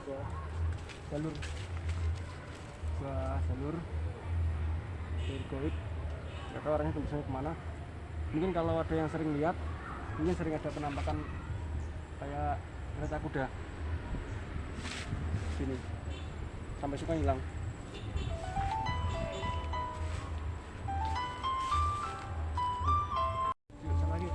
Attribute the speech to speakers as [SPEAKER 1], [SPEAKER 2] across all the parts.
[SPEAKER 1] ada jalur jalur goib. Nggak tahu arahnya tembusnya kemana. Mungkin kalau ada yang sering lihat, mungkin sering ada penampakan kayak kereta kuda sini sampai suka hilang. Yuk, sana lagi.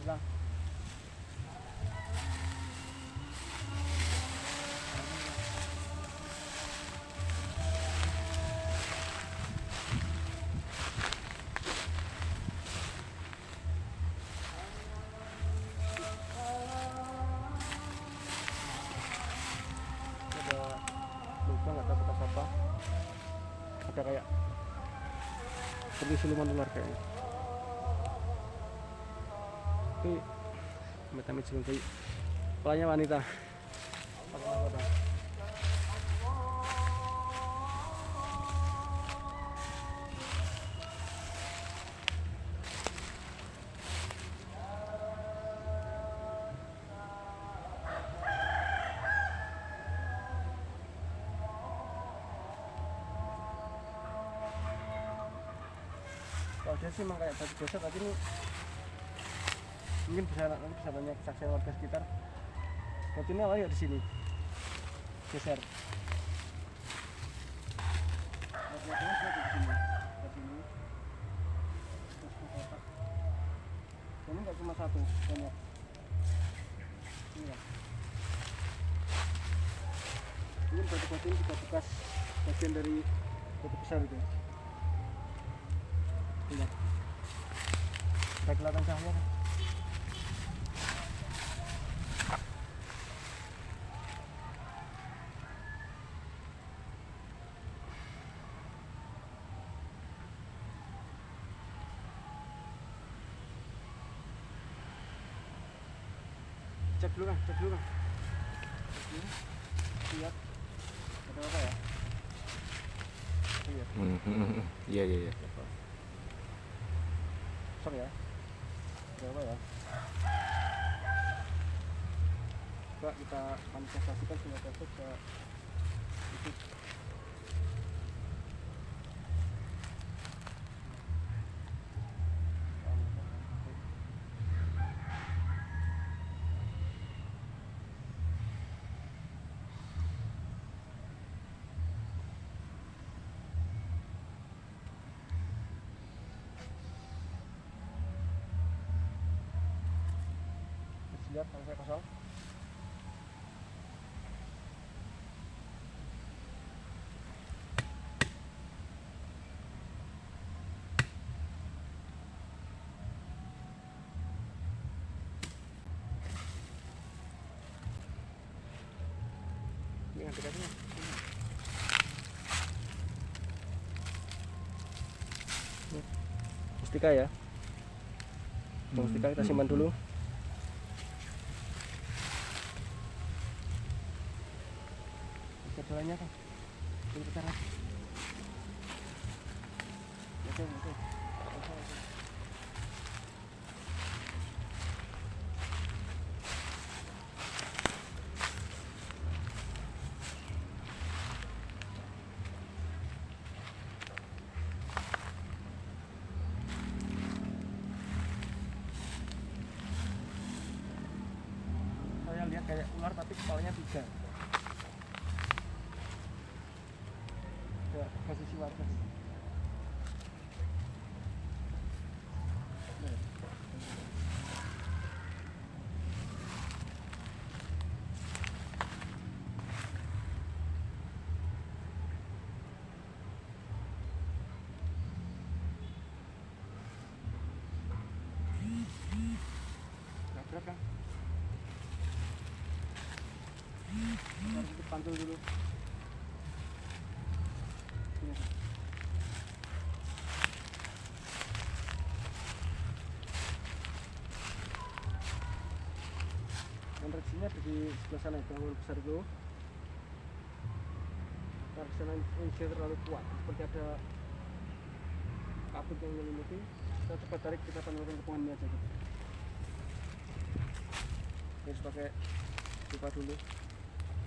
[SPEAKER 1] Hilang. Ada lubang, nggak tahu bekas apa, ada kayak seperti siluman ular kayaknya. Tapi amit-amit sebagai kepalanya wanita pakai mahkota. Kalau dia sih emang kayak batu biasa, tapi ini mungkin nanti bisa tanya kesaksian warga sekitar. Batu ini awalnya di sini geser. Batunya sudah di sini, batu ini terus ke kotak. Ini nggak cuma satu, banyak. Ini kan. Mungkin batu-batu ini juga bekas bagian dari batu besar itu. Lihat, ada kelihatan cahaya kan? Cek dulu kan, cek dulu kan. Lihat, ada apa ya? Lihat.
[SPEAKER 2] Iya iya iya.
[SPEAKER 1] Sok ya. Ada apa ya? Coba kita manifestasikan semua tersebut ke itu. Lihat sampai kosong. Ini ngambil aja. Mustika ya. Mustika kita simpan dulu. Jalannya kan, ini besar lagi. Oke. Saya lihat kayak ular tapi kepalanya 3. Ya, kasih si warga. mantul dulu. Ini. Reaksinya ada di sebelah sana, bangunan besar itu. Karena ini terlalu kuat, seperti ada kabut yang menyelimuti. Kita cepat tarik, kita panjangkan ke pohon ini aja gitu. Harus pakai pipa dulu,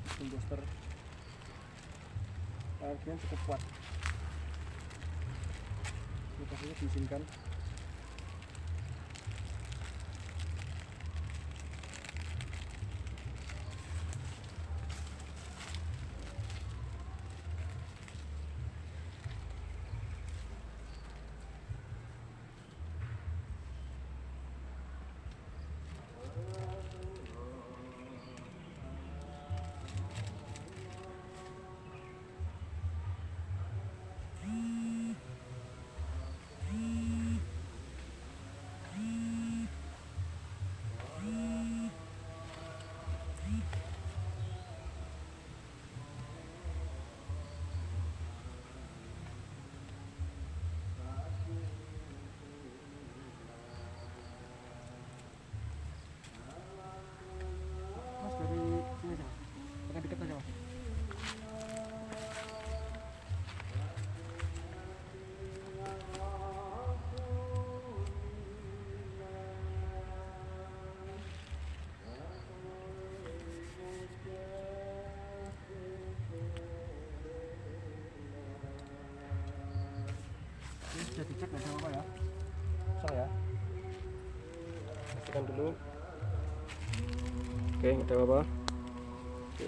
[SPEAKER 1] sistem booster. Reaksinya cukup kuat. Pipanya diizinkan. Ini sudah dicek, nggak ada apa-apa ya. Sah ya. Pastikan dulu. Oke, nggak ada apa-apa. Oke.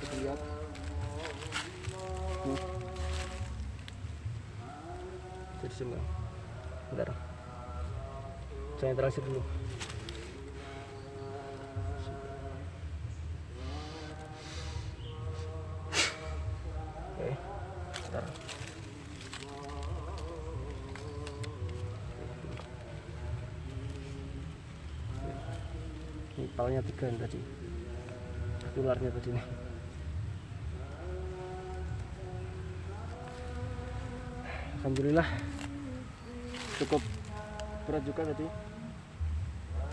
[SPEAKER 1] Kita lihat. Jadi sini. Bentar. Saya transit dulu. Oke. Bentar. Ini palnya 3 tadi. Ularnya tadi nih. Alhamdulillah cukup berat juga tadi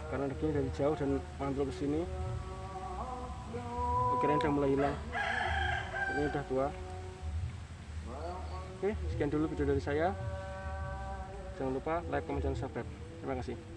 [SPEAKER 1] karena reaksinya dari jauh dan mantul ke sini. Kira-kira udah mulai hilang. Ini udah tua. Oke, sekian dulu video dari saya. Jangan lupa like, comment, dan subscribe. Terima kasih.